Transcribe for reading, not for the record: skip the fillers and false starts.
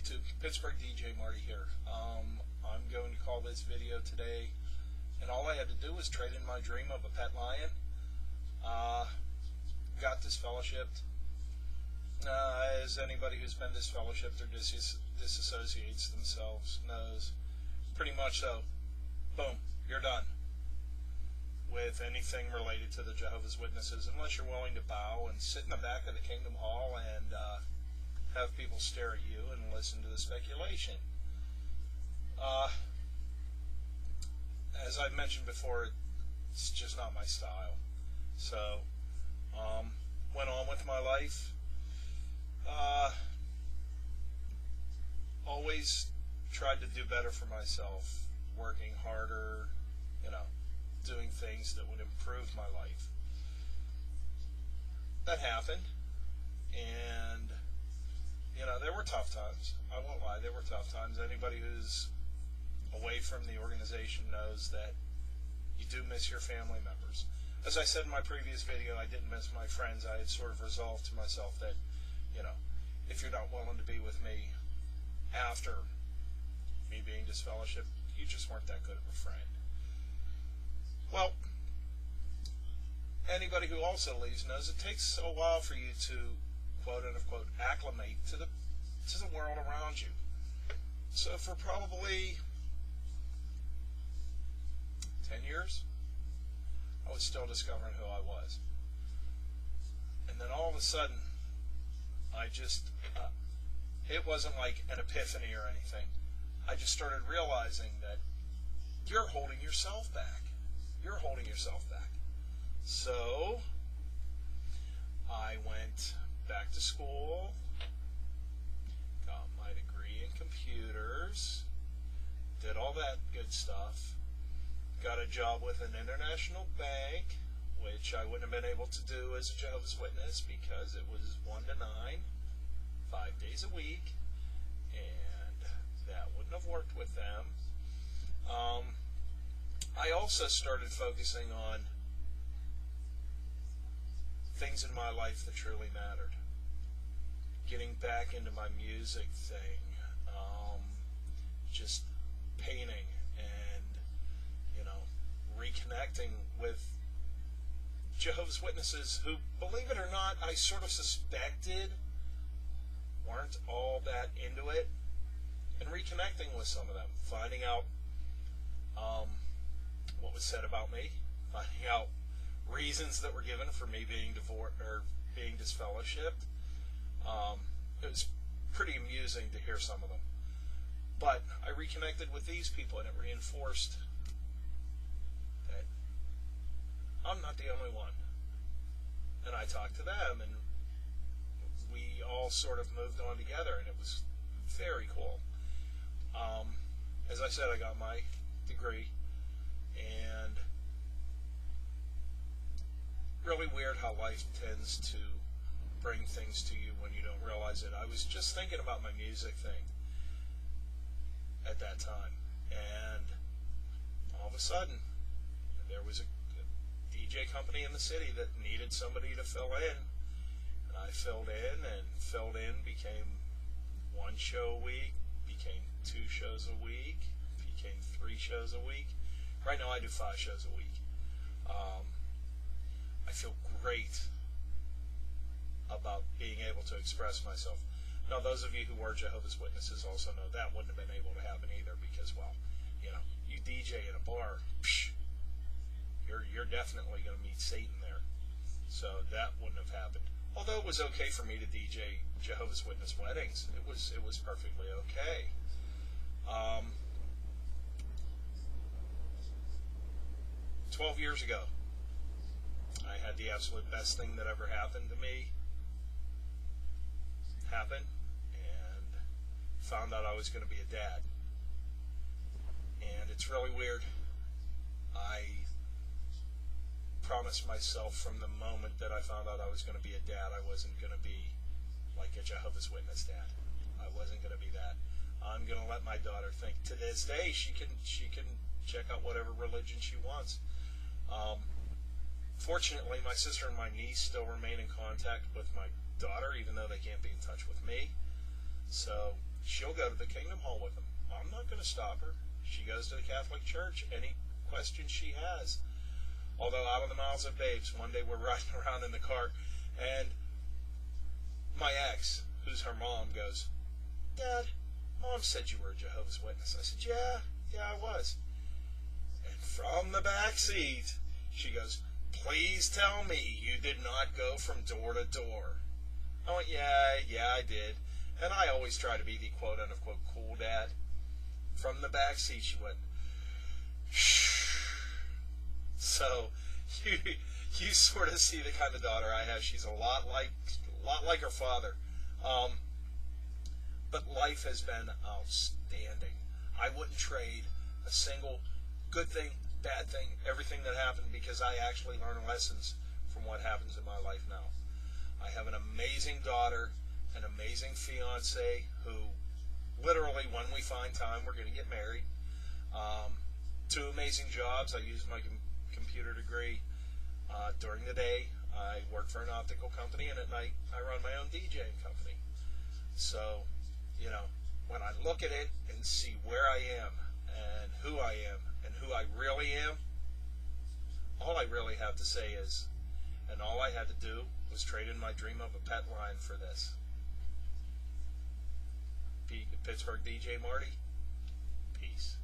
YouTube? Pittsburgh DJ Marty here. I'm going to call this video today, and all I had to do was trade in my dream of a pet lion. Got disfellowshipped. As anybody who's been disfellowshipped or disassociates themselves knows, pretty much so. Boom, you're done with anything related to the Jehovah's Witnesses, unless you're willing to bow and sit in the back of the Kingdom Hall and have people stare at you and listen to the speculation. As I've mentioned before, it's just not my style. So, went on with my life. Always tried to do better for myself, working harder, doing things that would improve my life. That happened, and there were tough times. I won't lie, there were tough times. Anybody who's away from the organization knows that you do miss your family members. As I said in my previous video, I didn't miss my friends. I had sort of resolved to myself that, if you're not willing to be with me after me being disfellowshipped, you just weren't that good of a friend. Well, anybody who also leaves knows it takes a while for you to, quote unquote, acclimate to the world around you. So for probably 10 years, I was still discovering who I was. And then all of a sudden, I just, it wasn't like an epiphany or anything. I just started realizing that you're holding yourself back. You're holding yourself back. So, I went back to school, got my degree in computers, did all that good stuff, got a job with an international bank, which I wouldn't have been able to do as a Jehovah's Witness because it was 1 to 9, 5 days a week, and that wouldn't have worked with them. I also started focusing on things in my life that truly mattered. Getting back into my music thing, just painting and, reconnecting with Jehovah's Witnesses who, believe it or not, I sort of suspected weren't all that into it, and reconnecting with some of them, finding out what was said about me, finding out reasons that were given for me being divorced or being disfellowshipped. It was pretty amusing to hear some of them. But I reconnected with these people, and it reinforced that I'm not the only one. And I talked to them, and we all sort of moved on together, and it was very cool. As I said, I got my degree, and really weird how life tends to bring things to you when you don't realize it. I was just thinking about my music thing at that time, and all of a sudden there was a DJ company in the city that needed somebody to fill in, and I filled in, became 1 show a week, became 2 shows a week, became 3 shows a week. Right now I do 5 shows a week. I feel great about being able to express myself. Now, those of you who were Jehovah's Witnesses also know that wouldn't have been able to happen either, because, well, you DJ in a bar, you're definitely going to meet Satan there. So that wouldn't have happened. Although it was okay for me to DJ Jehovah's Witness weddings, it was perfectly okay. 12 years ago, I had the absolute best thing that ever happened to me happen, and found out I was going to be a dad. And it's really weird. I promised myself from the moment that I found out I was going to be a dad, I wasn't going to be like a Jehovah's Witness dad. I wasn't going to be that. I'm going to let my daughter think. To this day, she can check out whatever religion she wants. Fortunately, my sister and my niece still remain in contact with my daughter, even though they can't be in touch with me. So she'll go to the Kingdom Hall with him. I'm not going to stop her. She goes to the Catholic Church. Any question she has. Although out on the Miles of Babes, one day we're riding around in the car, and my ex, who's her mom, goes, Dad, Mom said you were a Jehovah's Witness. I said, yeah, I was. And from the back seat, she goes, please tell me you did not go from door to door. I went, yeah, I did. And I always try to be the quote-unquote cool dad. From the back seat, she went, shh. So, you sort of see the kind of daughter I have. She's a lot like her father. But life has been outstanding. I wouldn't trade a single good thing, bad thing, everything that happened, because I actually learn lessons from what happens in my life now. I have an amazing daughter, an amazing fiance who literally, when we find time, we're going to get married. 2 amazing jobs. I use my computer degree. During the day, I work for an optical company, and at night, I run my own DJing company. So, when I look at it and see where I am and who I am and who I really am, all I really have to say is, and all I had to do was trade in my dream of a pet lion for this. Pittsburgh DJ Marty, peace.